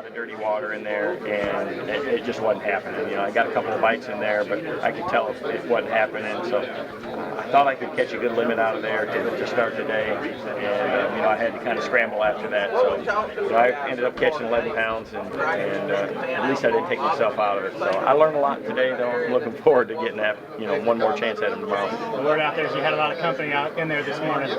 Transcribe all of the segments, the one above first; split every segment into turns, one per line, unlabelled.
lot of dirty water in there, and it just wasn't happening. You know, I got a couple of bites in there, but I could tell it wasn't happening. So I thought I could catch a good limit out of there to start the day, and you know, I had to kind of scramble after that. So you know, I ended up catching 11 pounds, and at least I didn't take myself out of it. So I learned a lot today, though. I'm looking forward to getting that, you know, one more chance at him tomorrow.
The word out there is you had a lot of company out in there this morning.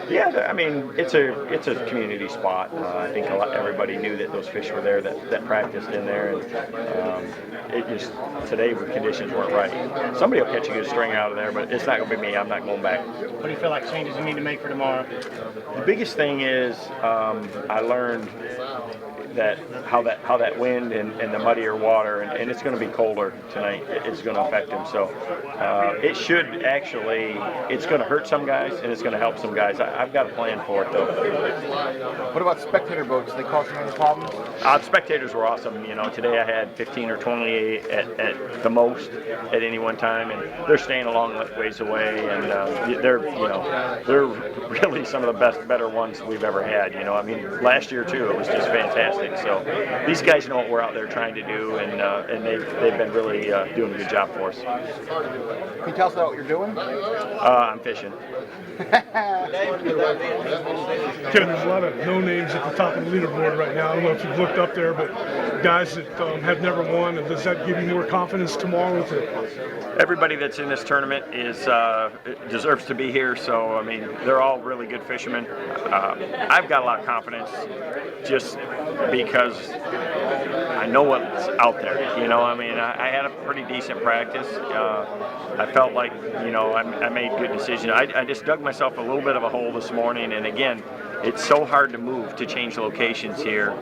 Yeah, I mean, it's a community spot. I think everybody knew that those fish were there that practiced in there, and it just today the conditions weren't right. Somebody will catch a good string out of there, but it's not going to be me. I'm not going back.
What do you feel like changes you need to make for tomorrow?
The biggest thing is I learned that how that wind and the muddier water, and it's going to be colder tonight, it's going to affect him. So it should actually, it's going to hurt some guys and it's going to help some guys. I've got a plan for it, though.
What about spectator boats? They cause any problems?
The spectators were awesome. You know, today I had 15 or 20 at the most at any one time, and they're staying a long ways away, and they're really some of the better ones we've ever had. You know, I mean, last year too, it was just fantastic. So these guys know what we're out there trying to do, and they've been really doing a good job for us.
Can you tell us about what you're doing?
I'm fishing.
Kevin, there's a lot of no names at the top of the leaderboard right now. I don't know if you've looked up there, but guys that have never won, and does that give you more confidence tomorrow?
Everybody that's in this tournament deserves to be here. So I mean, they're all really good fishermen. I've got a lot of confidence just because I know what's out there. You know, I mean, I had a pretty decent practice. I felt like, you know, I made good decisions. I just dug myself a little bit of a hole this morning, and again, it's so hard to move, to change locations here.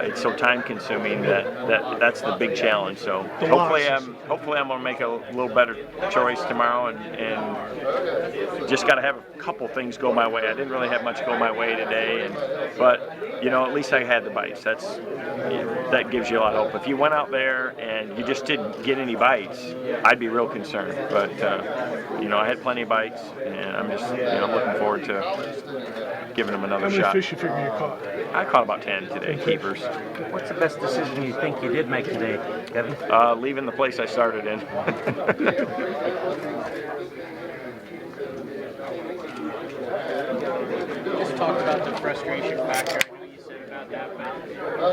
It's so time consuming that's the big challenge. So hopefully I'm going to make a little better choice tomorrow, and just got to have a couple things go my way. I didn't really have much go my way today, but you know, at least I had the bites. That gives you a lot of hope. If you went out there and you just didn't get any bites, I'd be real concerned. But you know, I had plenty of bites, and I'm just, you know, I'm looking forward to giving them another shot.
How many fish you figure you caught?
I caught about 10 today, keepers.
What's the best decision you think you did make today, Kevin?
Leaving the place I started in.
Just talk about the frustration factor. I know you said about that,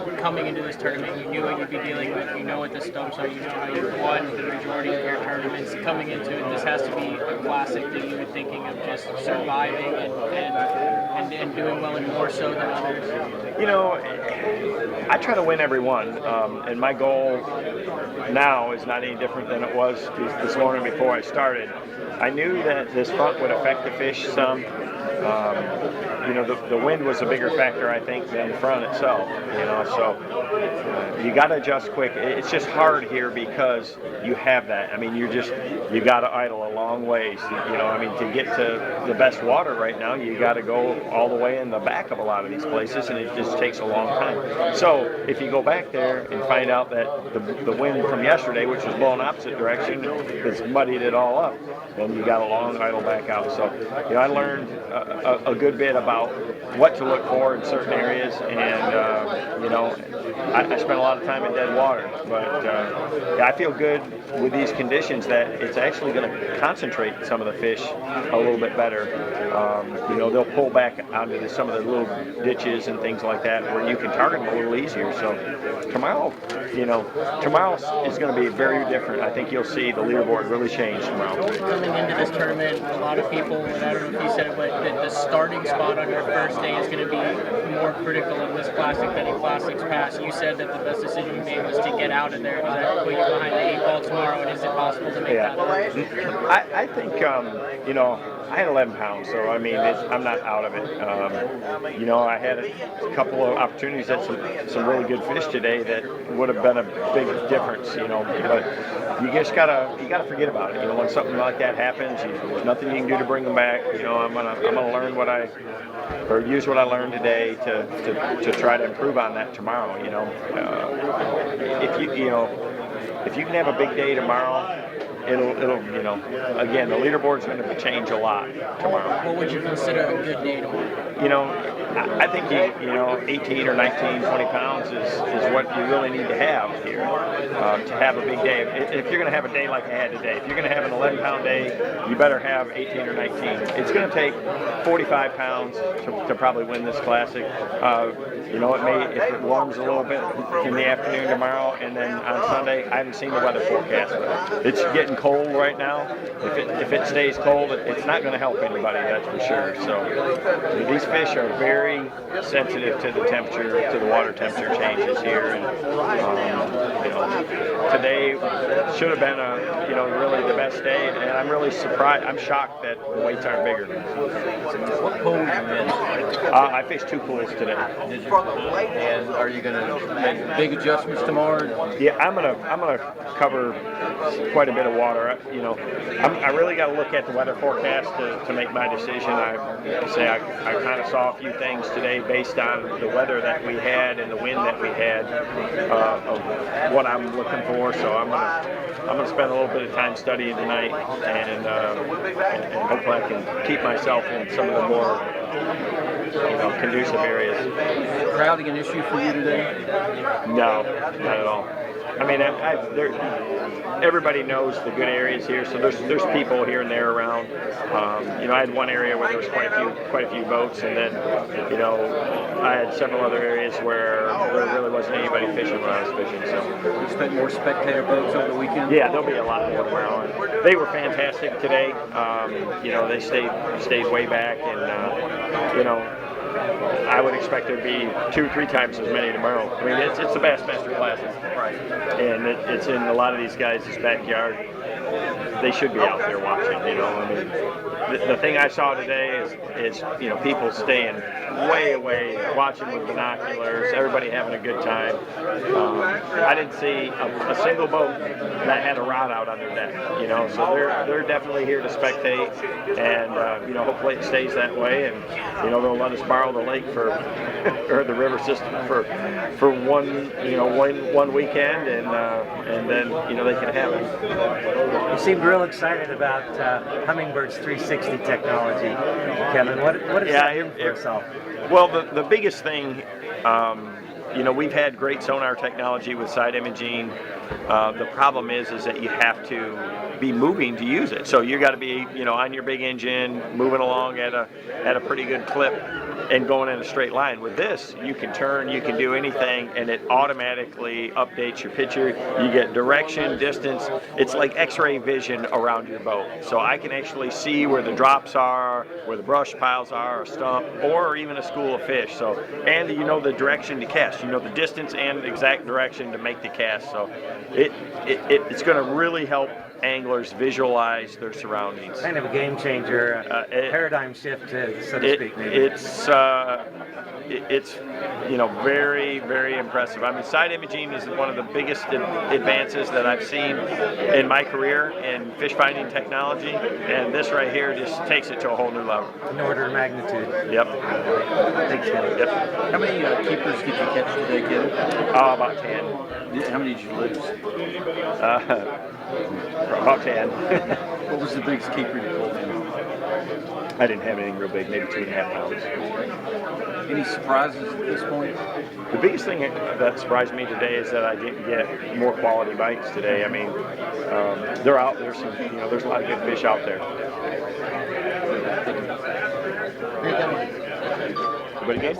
but coming into this tournament, you knew what you'd be dealing with. You know what the stumps are. You know how you've won the majority of your tournaments. Coming into it, this has to be a classic that you were thinking of just surviving and doing well, and more so than others.
You know, I try to win every one, and my goal now is not any different than it was this morning before I started. I knew that this front would affect the fish some. You know, the wind was a bigger factor, I think, than the front itself. You know, so you got to adjust quick. It's just hard here because you have that. I mean, you got to idle a long ways. You know, I mean, to get to the best water right now, you got to go all the way in the back of a lot of these places, and it just takes a long time. So if you go back there and find out that the wind from yesterday, which was blowing opposite direction, has muddied it all up, then you got a long idle back out. So, you know, I learned a good bit about what to look for in certain areas, and you know, I spent a lot of time in dead water, but yeah, I feel good with these conditions that it's actually going to concentrate some of the fish a little bit better. You know, they'll pull back onto some of the little ditches and things like that where you can target them a little easier. So tomorrow, you know, tomorrow is going to be very different. I think you'll see the leaderboard really change tomorrow.
Coming into this tournament, a lot of people, and I don't know if you said it, but the starting spot on your first day is going to be more critical in this classic than in classics past. You said that the best decision you made was to get out of there. Does that put you behind the 8 ball tomorrow, and is it possible to make that?
I think, you know, I had 11 pounds, so I mean, I'm not out of it. You know, I had a couple of opportunities at some really good fish today that would have been a big difference, you know. But you just gotta forget about it. You know, when something like that happens, there's nothing you can do to bring them back. You know, I'm gonna learn use what I learned today to try to improve on that tomorrow. You know, if you can have a big day tomorrow, it'll you know, again, the leaderboard's going to change a lot tomorrow.
What would you consider a good day tomorrow?
You know, I think you know 18 or 19, 20 pounds is what you really need to have here to have a big day. If you're going to have a day like I had today, if you're going to have an 11-pound day, you better have 18 or 19. It's going to take 45 pounds to probably win this classic. You know, it may, if it warms a little bit in the afternoon tomorrow, and then on Sunday, I haven't seen the weather forecast, but it's getting cold right now. If it stays cold, it's not going to help anybody, that's for sure. So these fish are very sensitive to the temperature, to the water temperature changes here, and you know, today should have been really the best day, and I'm really surprised. I'm shocked that the weights aren't bigger.
What pool are you in?
I fished 2 pools today.
And are you going to make big adjustments tomorrow?
Yeah, I'm gonna cover quite a bit of water. You know, I really got to look at the weather forecast to make my decision. I kind of saw a few things today based on the weather that we had and the wind that we had of what I'm looking for. So I'm gonna spend a little bit of time studying tonight, and hopefully I can keep myself in some of the more conducive areas.
Crowding an issue for you today?
No, not at all. I mean, everybody knows the good areas here, so there's people here and there around. I had one area where there was quite a few boats, and then I had several other areas where there really wasn't anybody fishing when I was fishing. So
You expect more spectator boats over the weekend?
yeah, there'll be a lot more tomorrow. And they were fantastic today. They stayed way back, and I would expect there'd be 2 or 3 times as many tomorrow. I mean, it's the Bassmaster Classic,
Right.
and it's in a lot of these guys' backyard. They should be out there watching. I mean, the thing I saw today is people staying way away, watching with binoculars, everybody having a good time. I didn't see a single boat that had a rod out on their deck. So they're definitely here to spectate, and hopefully it stays that way, and they'll let us borrow the lake for or the river system for one weekend, and then they can have it.
You seemed real excited about Hummingbird's 360 technology, Kevin. What does that mean for yourself?
Well, the biggest thing, we've had great sonar technology with side imaging. The problem is that you have to be moving to use it. So you got to be, on your big engine, moving along at a pretty good clip, and going in a straight line. With this, you can turn, you can do anything, and it automatically updates your picture. You get direction, distance. It's like X-ray vision around your boat. So I can actually see where the drops are, where the brush piles are, a stump, or even a school of fish. So, and the direction to cast. The distance and exact direction to make the cast. So it's going to really help anglers visualize their surroundings.
Kind of a game changer, paradigm shift, so to speak. Maybe.
It's very, very impressive. I mean, side imaging is one of the biggest advances that I've seen in my career in fish finding technology, and this right here just takes it to a whole new level.
An order of magnitude.
Yep.
Thanks, Kevin.
Yep.
How many keepers did you catch today, Kevin?
About 10.
How many did you lose?
About 10.
What was the biggest keeper you pulled in?
I didn't have anything real big, maybe 2.5 pounds.
Any surprises at this point?
The biggest thing that surprised me today is that I didn't get more quality bites today. I mean, they're out there. There's a lot of good fish out there. Everybody good?